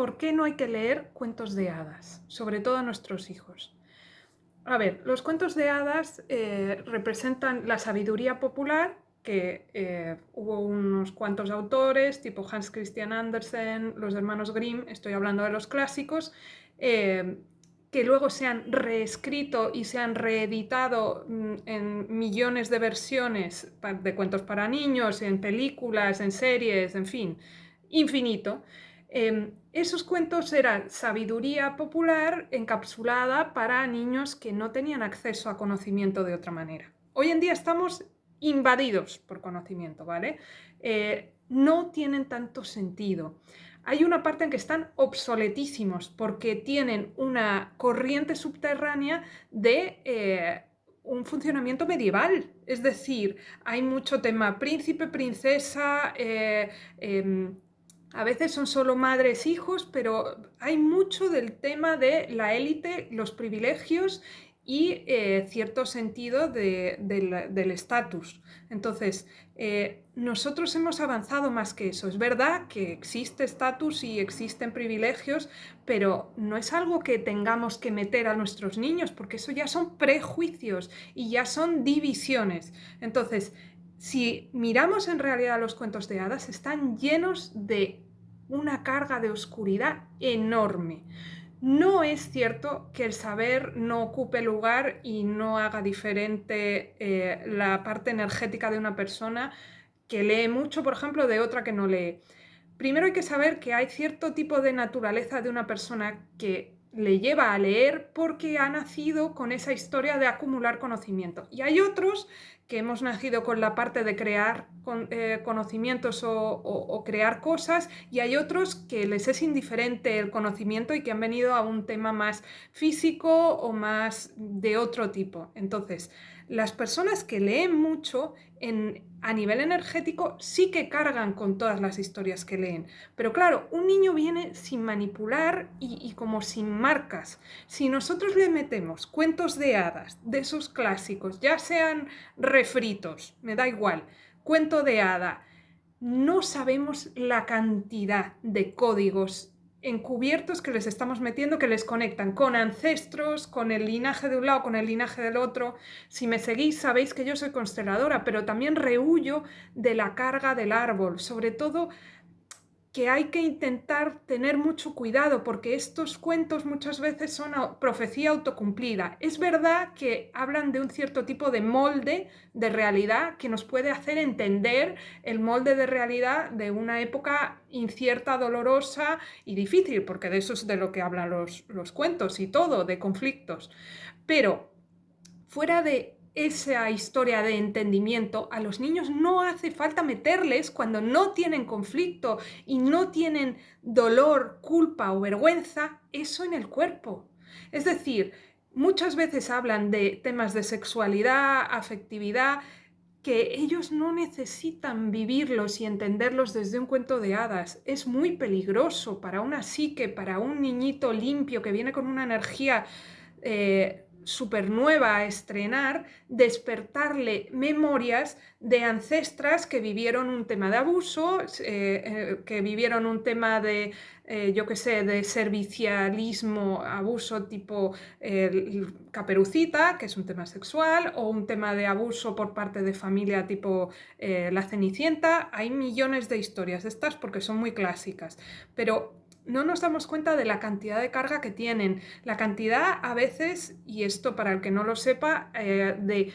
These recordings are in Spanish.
¿por qué no hay que leer cuentos de hadas? Sobre todo a nuestros hijos. A ver, los cuentos de hadas representan la sabiduría popular, que hubo unos cuantos autores, tipo Hans Christian Andersen, los hermanos Grimm, estoy hablando de los clásicos, eh, que luego se han reescrito y se han reeditado en millones de versiones de cuentos para niños, en películas, en series, en fin, infinito. Esos cuentos eran sabiduría popular encapsulada para niños que no tenían acceso a conocimiento de otra manera. Hoy en día estamos invadidos por conocimiento, ¿vale? No tienen tanto sentido. Hay una parte en que están obsoletísimos porque tienen una corriente subterránea de un funcionamiento medieval. Es decir, hay mucho tema príncipe, princesa, a veces son solo madres, hijos, pero hay mucho del tema de la élite, los privilegios y cierto sentido del estatus. Entonces, nosotros hemos avanzado más que eso. Es verdad que existe estatus y existen privilegios, pero no es algo que tengamos que meter a nuestros niños, porque eso ya son prejuicios y ya son divisiones. Entonces, si miramos en realidad los cuentos de hadas, están llenos de una carga de oscuridad enorme. No es cierto que el saber no ocupe lugar y no haga diferente la parte energética de una persona que lee mucho, por ejemplo, de otra que no lee. Primero hay que saber que hay cierto tipo de naturaleza de una persona que le lleva a leer porque ha nacido con esa historia de acumular conocimiento. Y hay otros que hemos nacido con la parte de crear conocimientos o crear cosas, y hay otros que les es indiferente el conocimiento y que han venido a un tema más físico o más de otro tipo. Entonces, las personas que leen mucho a nivel energético sí que cargan con todas las historias que leen. Pero claro, un niño viene sin manipular y como sin marcas. Si nosotros le metemos cuentos de hadas, de esos clásicos, ya sean refritos, me da igual, cuento de hada, no sabemos la cantidad de códigos encubiertos que les estamos metiendo, que les conectan con ancestros, con el linaje de un lado, con el linaje del otro. Si me seguís sabéis que yo soy consteladora, pero también rehuyo de la carga del árbol, sobre todo que hay que intentar tener mucho cuidado porque estos cuentos muchas veces son profecía autocumplida. Es verdad que hablan de un cierto tipo de molde de realidad que nos puede hacer entender el molde de realidad de una época incierta, dolorosa y difícil, porque de eso es de lo que hablan los cuentos y todo, de conflictos. Pero fuera de esa historia de entendimiento, a los niños no hace falta meterles cuando no tienen conflicto y no tienen dolor, culpa o vergüenza, eso en el cuerpo. Es decir, muchas veces hablan de temas de sexualidad, afectividad, que ellos no necesitan vivirlos y entenderlos desde un cuento de hadas. Es muy peligroso para una psique, para un niñito limpio que viene con una energía súper nueva a estrenar, despertarle memorias de ancestras que vivieron un tema de abuso, que vivieron un tema de, yo qué sé, de servicialismo, abuso tipo Caperucita, que es un tema sexual, o un tema de abuso por parte de familia tipo La Cenicienta. Hay millones de historias de estas porque son muy clásicas, pero no nos damos cuenta de la cantidad de carga que tienen, la cantidad a veces, y esto para el que no lo sepa, de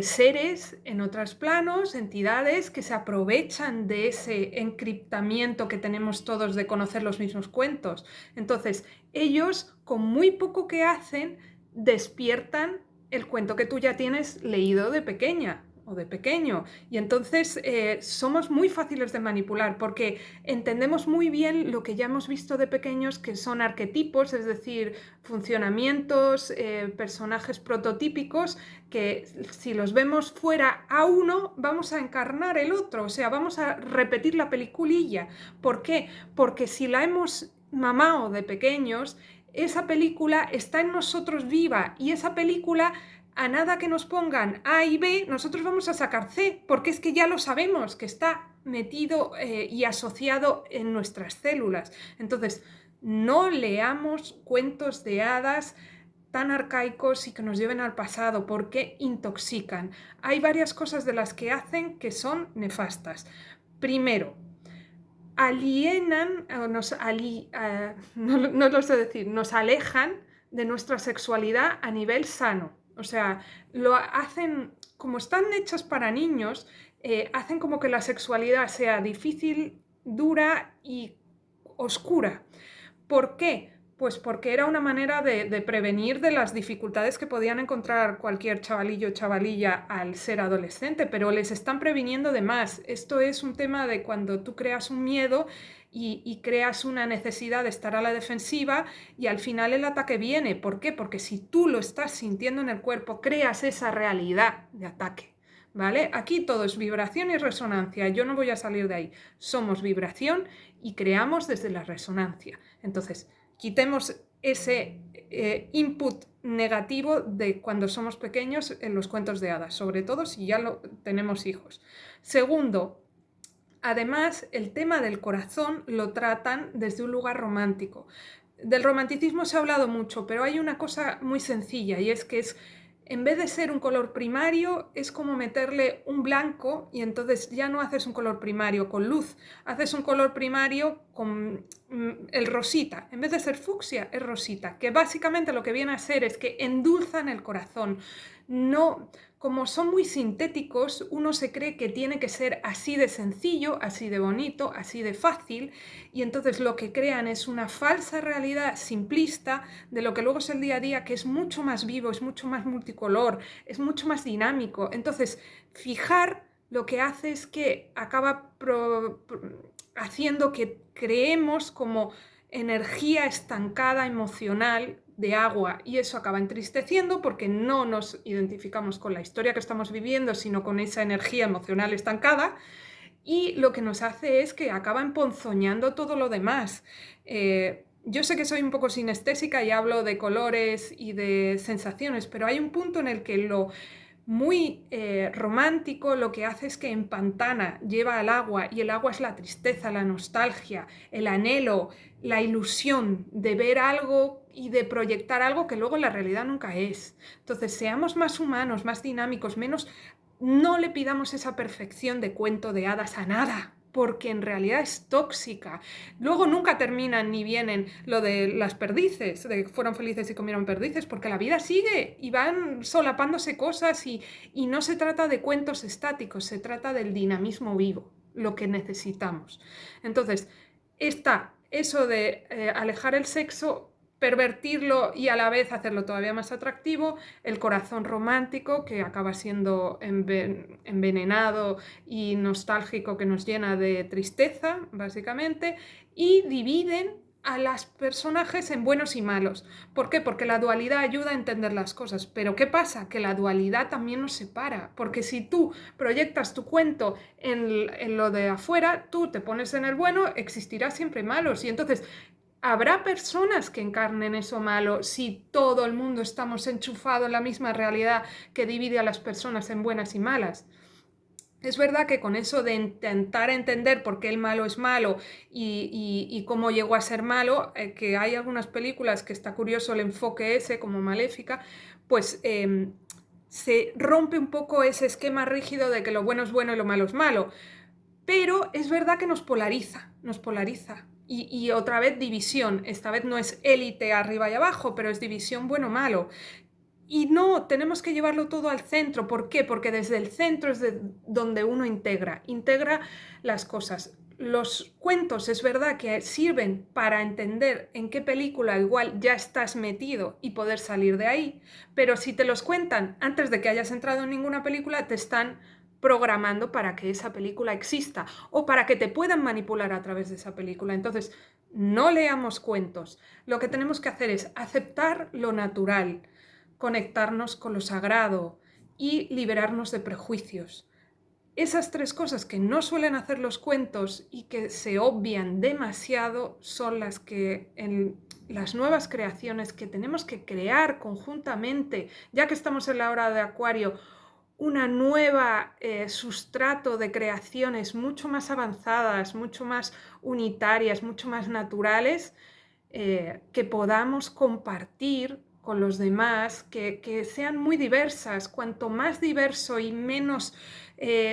seres en otros planos, entidades que se aprovechan de ese encriptamiento que tenemos todos de conocer los mismos cuentos. Entonces, ellos con muy poco que hacen despiertan el cuento que tú ya tienes leído de pequeña o de pequeño, y entonces somos muy fáciles de manipular porque entendemos muy bien lo que ya hemos visto de pequeños, que son arquetipos, es decir, funcionamientos, personajes prototípicos que si los vemos fuera a uno vamos a encarnar el otro, o sea, vamos a repetir la peliculilla. ¿Por qué? Porque si la hemos mamado de pequeños, esa película está en nosotros viva, y esa película, a nada que nos pongan A y B, nosotros vamos a sacar C, porque es que ya lo sabemos, que está metido y asociado en nuestras células. Entonces, no leamos cuentos de hadas tan arcaicos y que nos lleven al pasado, porque intoxican. Hay varias cosas de las que hacen que son nefastas. Primero, alienan, no lo sé decir, nos alejan de nuestra sexualidad a nivel sano. O sea, lo hacen, como están hechas para niños, hacen como que la sexualidad sea difícil, dura y oscura. ¿Por qué? Pues porque era una manera de prevenir de las dificultades que podían encontrar cualquier chavalillo o chavalilla al ser adolescente, pero les están previniendo de más. Esto es un tema de cuando tú creas un miedo y creas una necesidad de estar a la defensiva y al final el ataque viene. ¿Por qué? Porque si tú lo estás sintiendo en el cuerpo, creas esa realidad de ataque. ¿Vale? Aquí todo es vibración y resonancia. Yo no voy a salir de ahí. Somos vibración y creamos desde la resonancia. Entonces, quitemos ese input negativo de cuando somos pequeños en los cuentos de hadas, sobre todo si ya tenemos hijos. Segundo, además, el tema del corazón lo tratan desde un lugar romántico. Del romanticismo se ha hablado mucho, pero hay una cosa muy sencilla y es que en vez de ser un color primario, es como meterle un blanco y entonces ya no haces un color primario con luz, haces un color primario con el rosita. En vez de ser fucsia, es rosita, que básicamente lo que viene a ser es que endulzan el corazón. No, como son muy sintéticos, uno se cree que tiene que ser así de sencillo, así de bonito, así de fácil, y entonces lo que crean es una falsa realidad simplista de lo que luego es el día a día, que es mucho más vivo, es mucho más multicolor, es mucho más dinámico. Entonces, fijar lo que hace es que acaba haciendo que creemos como energía estancada emocional de agua y eso acaba entristeciendo porque no nos identificamos con la historia que estamos viviendo, sino con esa energía emocional estancada. Y lo que nos hace es que acaba emponzoñando todo lo demás. Yo sé que soy un poco sinestésica y hablo de colores y de sensaciones, pero hay un punto en el que lo muy romántico lo que hace es que empantana, lleva al agua, y el agua es la tristeza, la nostalgia, el anhelo, la ilusión de ver algo y de proyectar algo que luego en la realidad nunca es. Entonces, seamos más humanos, más dinámicos, menos. No le pidamos esa perfección de cuento de hadas a nada, porque en realidad es tóxica. Luego nunca terminan ni vienen lo de las perdices, de que fueron felices y comieron perdices, porque la vida sigue y van solapándose cosas y no se trata de cuentos estáticos, se trata del dinamismo vivo, lo que necesitamos. Entonces, está eso de alejar el sexo, pervertirlo y a la vez hacerlo todavía más atractivo, el corazón romántico que acaba siendo envenenado y nostálgico, que nos llena de tristeza, básicamente, y dividen a los personajes en buenos y malos. ¿Por qué? Porque la dualidad ayuda a entender las cosas. Pero ¿qué pasa? Que la dualidad también nos separa. Porque si tú proyectas tu cuento en lo de afuera, tú te pones en el bueno, existirá siempre malos. Y entonces habrá personas que encarnen eso malo si todo el mundo estamos enchufados en la misma realidad que divide a las personas en buenas y malas. Es verdad que con eso de intentar entender por qué el malo es malo y cómo llegó a ser malo, que hay algunas películas que está curioso el enfoque ese, como Maléfica, pues se rompe un poco ese esquema rígido de que lo bueno es bueno y lo malo es malo. Pero es verdad que nos polariza, nos polariza. Y otra vez división, esta vez no es élite arriba y abajo, pero es división bueno-malo. Y no, tenemos que llevarlo todo al centro. ¿Por qué? Porque desde el centro es de donde uno integra las cosas. Los cuentos es verdad que sirven para entender en qué película igual ya estás metido y poder salir de ahí, pero si te los cuentan antes de que hayas entrado en ninguna película, te están programando para que esa película exista o para que te puedan manipular a través de esa película. Entonces, no leamos cuentos. Lo que tenemos que hacer es aceptar lo natural, conectarnos con lo sagrado y liberarnos de prejuicios. Esas tres cosas que no suelen hacer los cuentos y que se obvian demasiado son las que en las nuevas creaciones que tenemos que crear conjuntamente, ya que estamos en la hora de Acuario, una nueva sustrato de creaciones mucho más avanzadas, mucho más unitarias, mucho más naturales, que podamos compartir con los demás, que sean muy diversas. Cuanto más diverso y menos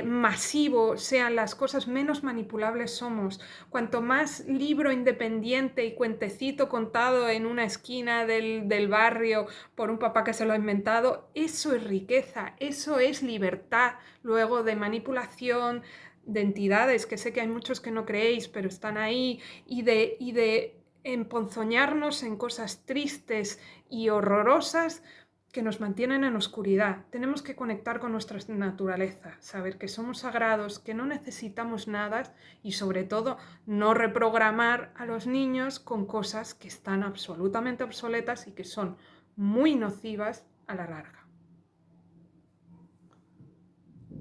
masivo sean las cosas, menos manipulables somos. Cuanto más libro independiente y cuentecito contado en una esquina del barrio por un papá que se lo ha inventado, eso es riqueza, eso es libertad luego de manipulación, de entidades, que sé que hay muchos que no creéis, pero están ahí, y de emponzoñarnos en cosas tristes y horrorosas que nos mantienen en oscuridad. Tenemos que conectar con nuestra naturaleza, saber que somos sagrados, que no necesitamos nada y sobre todo no reprogramar a los niños con cosas que están absolutamente obsoletas y que son muy nocivas a la larga.